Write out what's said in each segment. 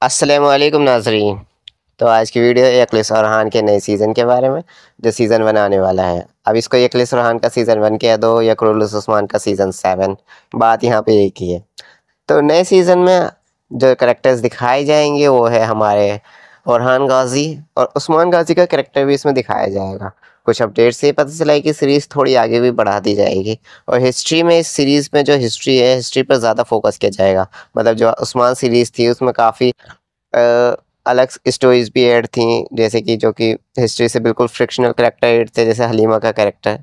अस्सलामुअलैकुम नाज़रीन। तो आज की वीडियो इखलिस और रहान के नए सीज़न के बारे में, जो सीज़न 1 आने वाला है। अब इसको इखलिस और रहान का सीज़न 1 कह दो या कुरुलुस उस्मान का सीज़न 7, बात यहाँ पे एक ही है। तो नए सीज़न में जो कैरेक्टर्स दिखाए जाएंगे वो है हमारे orhan गाजी, और उस्मान गाजी का कैरेक्टर भी इसमें दिखाया जाएगा। कुछ अपडेट से पता चला है कि सीरीज़ थोड़ी आगे भी बढ़ा दी जाएगी, और हिस्ट्री में इस सीरीज़ में जो हिस्ट्री है, हिस्ट्री पर ज़्यादा फोकस किया जाएगा। मतलब जो उस्मान सीरीज़ थी उसमें काफ़ी अलग स्टोरीज भी ऐड थी, जैसे कि जो कि हिस्ट्री से बिल्कुल फ्रिक्शनल कैरेक्टर ऐड थे, जैसे हलीमा का कैरेक्टर।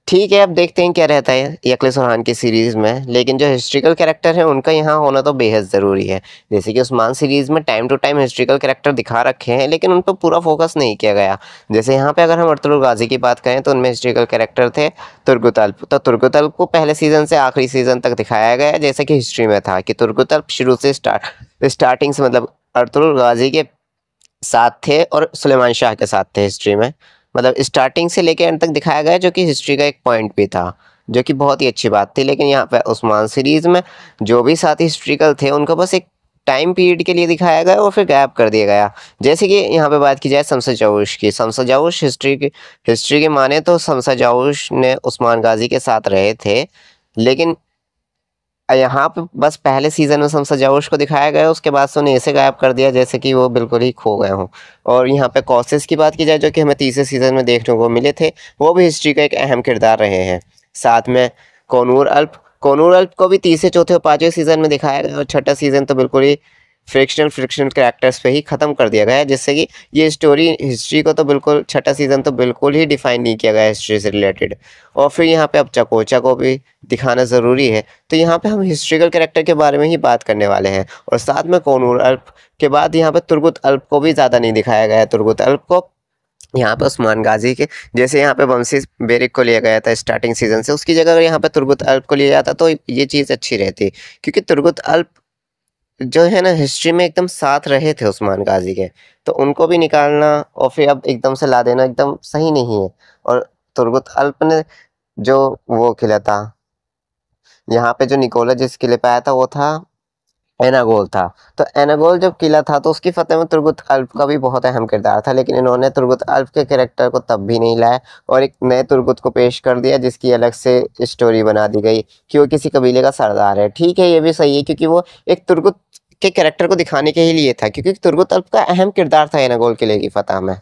ठीक है, अब देखते हैं क्या रहता है इखलिस और रहान की सीरीज़ में। लेकिन जो हिस्ट्रिकल कैरेक्टर है उनका यहाँ होना तो बेहद ज़रूरी है। जैसे कि उस्मान सीरीज़ में time to time historical character दिखा रखे हैं, लेकिन उन पर पूरा फोकस नहीं किया गया। जैसे यहाँ पे अगर हम अर्तुगरुल गाजी की बात करें तो उनमें हिस्ट्रिकल कैरेक्टर थे तुर्गुतल्प। तो तुर्गुतल्प को पहले सीज़न से आखिरी सीज़न तक दिखाया गया, जैसे कि हिस्ट्री में था कि तुर्गुतल्प शुरू से स्टार्टिंग से, मतलब अर्तुगरुल गाजी के साथ थे और सुलेमान शाह के साथ थे हिस्ट्री में। मतलब स्टार्टिंग से लेकर एंड तक दिखाया गया, जो कि हिस्ट्री का एक पॉइंट भी था, जो कि बहुत ही अच्छी बात थी। लेकिन यहाँ पे उस्मान सीरीज़ में जो भी साथ हिस्ट्रिकल थे उनको बस एक टाइम पीरियड के लिए दिखाया गया और फिर गायब कर दिया गया। जैसे कि यहाँ पे बात की जाए शम्स जाऊश की। शम्स जाऊश हिस्ट्री के माने तो शम्स जाऊश ने उस्मान गाजी के साथ रहे थे, लेकिन यहाँ पे बस पहले सीज़न में शम्स जाऊश को दिखाया गया, उसके बाद से उन्हें ऐसे गायब कर दिया जैसे कि वो बिल्कुल ही खो गए हों। और यहाँ पे कॉसेस की बात की जाए, जो कि हमें तीसरे सीज़न में देखने को मिले थे, वो भी हिस्ट्री का एक अहम किरदार रहे हैं। साथ में कोनूर अल्प को भी तीसरे, चौथे और पाँचवें सीज़न में दिखाया गया, और छठा सीज़न तो बिल्कुल ही फ्रिक्शनल कैरेक्टर्स पे ही ख़त्म कर दिया गया है, जिससे कि ये स्टोरी हिस्ट्री को तो बिल्कुल, छठा सीज़न तो बिल्कुल ही डिफाइन नहीं किया गया हिस्ट्री से रिलेटेड। और फिर यहाँ पे अब चकोचा को भी दिखाना ज़रूरी है। तो यहाँ पे हम हिस्ट्रिकल कैरेक्टर के बारे में ही बात करने वाले हैं, और साथ में कोनूर अल्प के बाद यहाँ पे तुर्गुत अल्प को भी ज़्यादा नहीं दिखाया गया है। तुर्गुत अल्प को यहाँ पे उस्मान गाजी के, जैसे यहाँ पे वंशी बेरिक को लिया गया था स्टार्टिंग सीजन से, उसकी जगह अगर यहाँ पे तुर्गुत अल्प को लिया जाता तो ये चीज़ अच्छी रहती, क्योंकि तुर्गुत अल्प जो है ना हिस्ट्री में एकदम साथ रहे थे उस्मान गाजी के, तो उनको भी निकालना और फिर अब एकदम से ला देना एकदम सही नहीं है। और तुर्गुत अल्प ने जो वो किला था, यहाँ पे जो निकोला जिस किले पे आया था वो था एनागोल था। तो एनागोल जब किला था तो उसकी फतेह में तुर्गुत अल्प का भी बहुत अहम किरदार था, लेकिन इन्होंने तुर्गुत अल्प के कैरेक्टर को तब भी नहीं लाया और एक नए तुर्गुत को पेश कर दिया, जिसकी अलग से स्टोरी बना दी गई कि वो किसी कबीले का सरदार है। ठीक है, ये भी सही है, क्योंकि वो एक तुर्गुत के कैरेक्टर को दिखाने के ही लिए था, क्योंकि तुर्गुत अल्प का अहम किरदार था एनागोल किले की फतह में।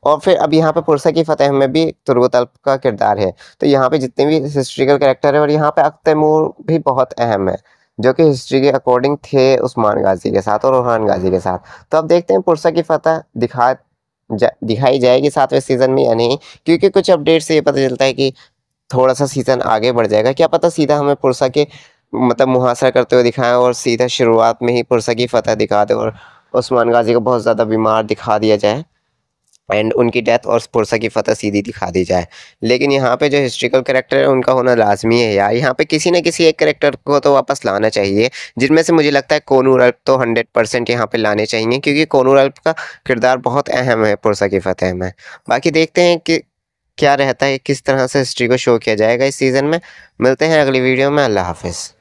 और फिर अब यहाँ पे पुरसा की फतेह में भी तुर्गुत अल्प का किरदार है। तो यहाँ पे जितने भी हिस्ट्रिकल कैरेक्टर है, और यहाँ पे अख्त तैमूर भी बहुत अहम है, जो कि हिस्ट्री के अकॉर्डिंग थे उस्मान गाजी के साथ और orhan गाजी के साथ। तो अब देखते हैं पुरसा की फतह दिखाई जाएगी 7वें सीजन में या नहीं, क्योंकि कुछ अपडेट से ये पता चलता है कि थोड़ा सा सीजन आगे बढ़ जाएगा। क्या पता सीधा हमें पुरसा के मतलब मुहासरा करते हुए दिखाएं और सीधा शुरुआत में ही पुरसा की फतह दिखा दे और उस्मान गाजी को बहुत ज़्यादा बीमार दिखा दिया जाए एंड उनकी डेथ और पुरसा की फतह सीधी दिखा दी जाए। लेकिन यहाँ पे जो हिस्ट्रिकल कैरेक्टर है उनका होना लाजमी है यार। यहाँ पे किसी न किसी एक कैरेक्टर को तो वापस लाना चाहिए, जिनमें से मुझे लगता है कोनूर अल्प तो 100% यहाँ पे लाने चाहिए, क्योंकि कोनूर अल्प का किरदार बहुत अहम है पुरसा की फतह में। बाकी देखते हैं कि क्या रहता है, किस तरह से हिस्ट्री को शो किया जाएगा इस सीज़न में। मिलते हैं अगली वीडियो में। अल्लाह हाफिज़।